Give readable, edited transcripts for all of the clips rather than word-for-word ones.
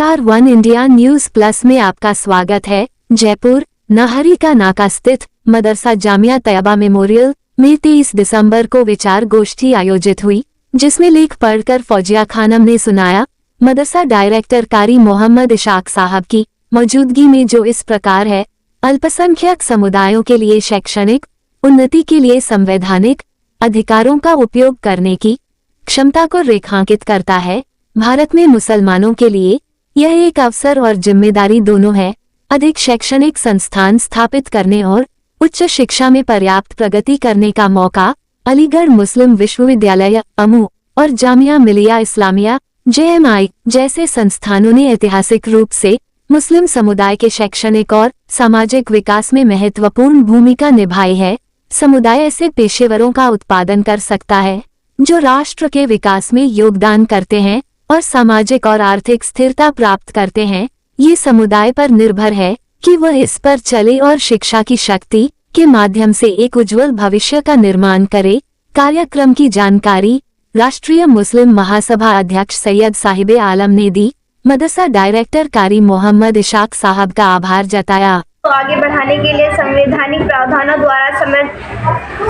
नमस्कार, one India news plus में आपका स्वागत है। जयपुर नाहरी का नाका स्थित मदरसा जामिया तैयबा मेमोरियल में 23 दिसंबर को विचार गोष्ठी आयोजित हुई, जिसमें लेख पढ़कर फौजिया खानम ने सुनाया। मदरसा डायरेक्टर कारी मोहम्मद इशाक साहब की मौजूदगी में जो इस प्रकार है, अल्पसंख्यक समुदायों के लिए शैक्षणिक उन्नति के लिए संवैधानिक अधिकारों का उपयोग करने की क्षमता को रेखांकित करता है। भारत में मुसलमानों के लिए यह एक अवसर और जिम्मेदारी दोनों है, अधिक शैक्षणिक संस्थान स्थापित करने और उच्च शिक्षा में पर्याप्त प्रगति करने का मौका। अलीगढ़ मुस्लिम विश्वविद्यालय अमू और जामिया मिलिया इस्लामिया JMI जैसे संस्थानों ने ऐतिहासिक रूप से मुस्लिम समुदाय के शैक्षणिक और सामाजिक विकास में महत्वपूर्ण भूमिका निभाई है। समुदाय ऐसे पेशेवरों का उत्पादन कर सकता है जो राष्ट्र के विकास में योगदान करते हैं और सामाजिक और आर्थिक स्थिरता प्राप्त करते हैं। ये समुदाय पर निर्भर है कि वह इस पर चले और शिक्षा की शक्ति के माध्यम से एक उज्जवल भविष्य का निर्माण करे। कार्यक्रम की जानकारी राष्ट्रीय मुस्लिम महासभा अध्यक्ष सैयद साहिब आलम ने दी। मदरसा डायरेक्टर कारी मोहम्मद इशाक साहब का आभार जताया। को आगे बढ़ाने के लिए संवैधानिक प्रावधानों द्वारा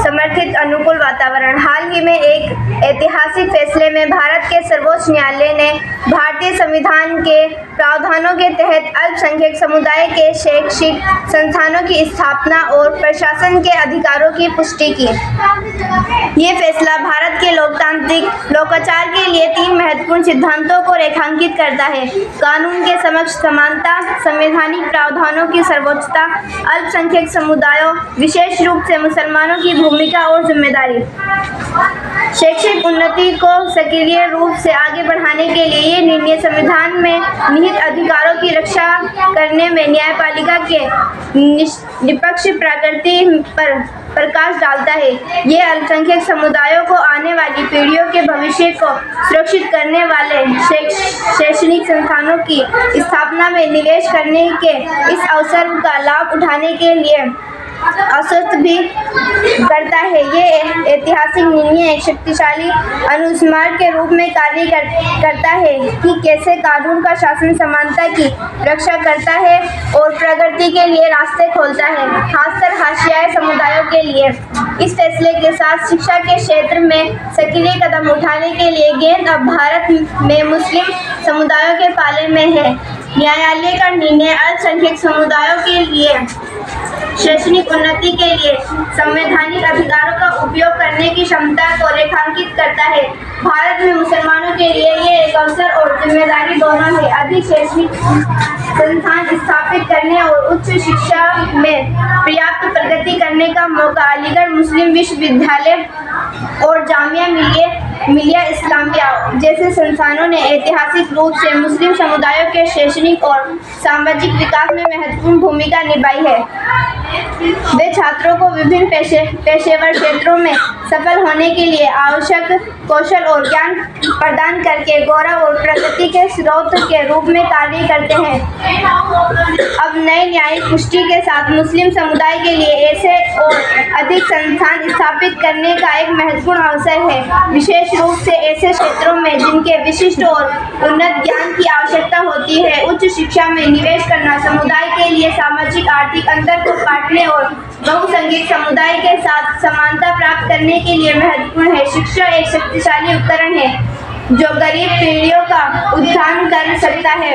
समर्थित अनुकूल वातावरण। हाल ही में एक ऐतिहासिक फैसले में भारत के सर्वोच्च न्यायालय ने भारतीय संविधान के प्रावधानों के तहत अल्पसंख्यक समुदाय के शैक्षिक संस्थानों की स्थापना और प्रशासन के अधिकारों की पुष्टि की। ये फैसला भारत के लोकतांत्रिक लोकाचार के लिए 3 महत्वपूर्ण सिद्धांतों को रेखांकित करता है। कानून के समक्ष समानता, संवैधानिक प्रावधानों की सर्वोच्चता, अल्पसंख्यक समुदायों विशेष रूप से मुसलमानों की भूमिका और जिम्मेदारी। शैक्षिक उन्नति को सक्रिय रूप से आगे बढ़ाने के लिए ये निर्णय संविधान में निहित अधिकारों की रक्षा करने में न्यायपालिका के निष्पक्ष प्रकृति पर प्रकाश डालता है। ये अल्पसंख्यक समुदायों को आने वाली पीढ़ियों के भविष्य को सुरक्षित करने वाले शैक्षणिक संस्थानों की स्थापना में निवेश करने के इस अवसर का लाभ उठाने के लिए आश्वस्त भी करता है। ये ऐतिहासिक निर्णय एक शक्तिशाली अनुस्मारक के रूप में कार्य करता है कि कैसे कानून का शासन समानता की रक्षा करता है और प्रगति के लिए रास्ते खोलता है, खासकर हाशियाई समुदायों के लिए। इस फैसले के साथ शिक्षा के क्षेत्र में सक्रिय कदम उठाने के लिए गेंद अब भारत में मुस्लिम समुदायों के पाले में है। न्यायालय का निर्णय अल्पसंख्यक समुदायों के लिए शैक्षणिक उन्नति के लिए संवैधानिक अधिकारों का उपयोग करने की क्षमता को रेखांकित करता है। भारत में मुसलमानों के लिए ये एक अवसर और जिम्मेदारी दोनों है। अधिक शैक्षणिक संस्थान स्थापित करने और उच्च शिक्षा में पर्याप्त प्रगति करने का मौका। अलीगढ़ मुस्लिम विश्वविद्यालय और जामिया मिलिया इस्लामिया जैसे संस्थानों ने ऐतिहासिक रूप से मुस्लिम समुदायों के शैक्षणिक और सामाजिक विकास में महत्वपूर्ण भूमिका निभाई है। वे छात्रों को विभिन्न पेशेवर क्षेत्रों में सफल होने के लिए आवश्यक कौशल और ज्ञान प्रदान करके गौरव और प्रगति के स्रोत के रूप में कार्य करते हैं। अब नए न्यायिक पुष्टि के साथ मुस्लिम समुदाय के लिए ऐसे और अधिक संस्थान स्थापित करने का एक महत्वपूर्ण अवसर है, विशेष रूप से ऐसे क्षेत्रों में जिनके विशिष्ट और उन्नत ज्ञान की आवश्यकता होती है। उच्च शिक्षा में निवेश करना समुदाय के लिए सामाजिक आर्थिक अंतर को काटने और बहुसंख्यक समुदाय के साथ समानता प्राप्त करने के लिए महत्वपूर्ण है। शिक्षा एक शक्तिशाली उपकरण है जो गरीब पीढ़ियों का उत्थान कर सकता है,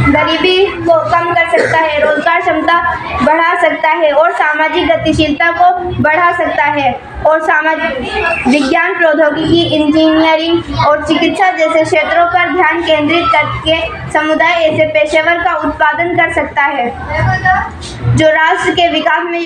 गरीबी को कम कर सकता है, रोजगार क्षमता बढ़ा सकता है और सामाजिक गतिशीलता को बढ़ा सकता है और सामाजिक विज्ञान, प्रौद्योगिकी, इंजीनियरिंग और चिकित्सा जैसे क्षेत्रों पर ध्यान केंद्रित करके समुदाय ऐसे पेशेवर का उत्पादन कर सकता है जो राष्ट्र के विकास में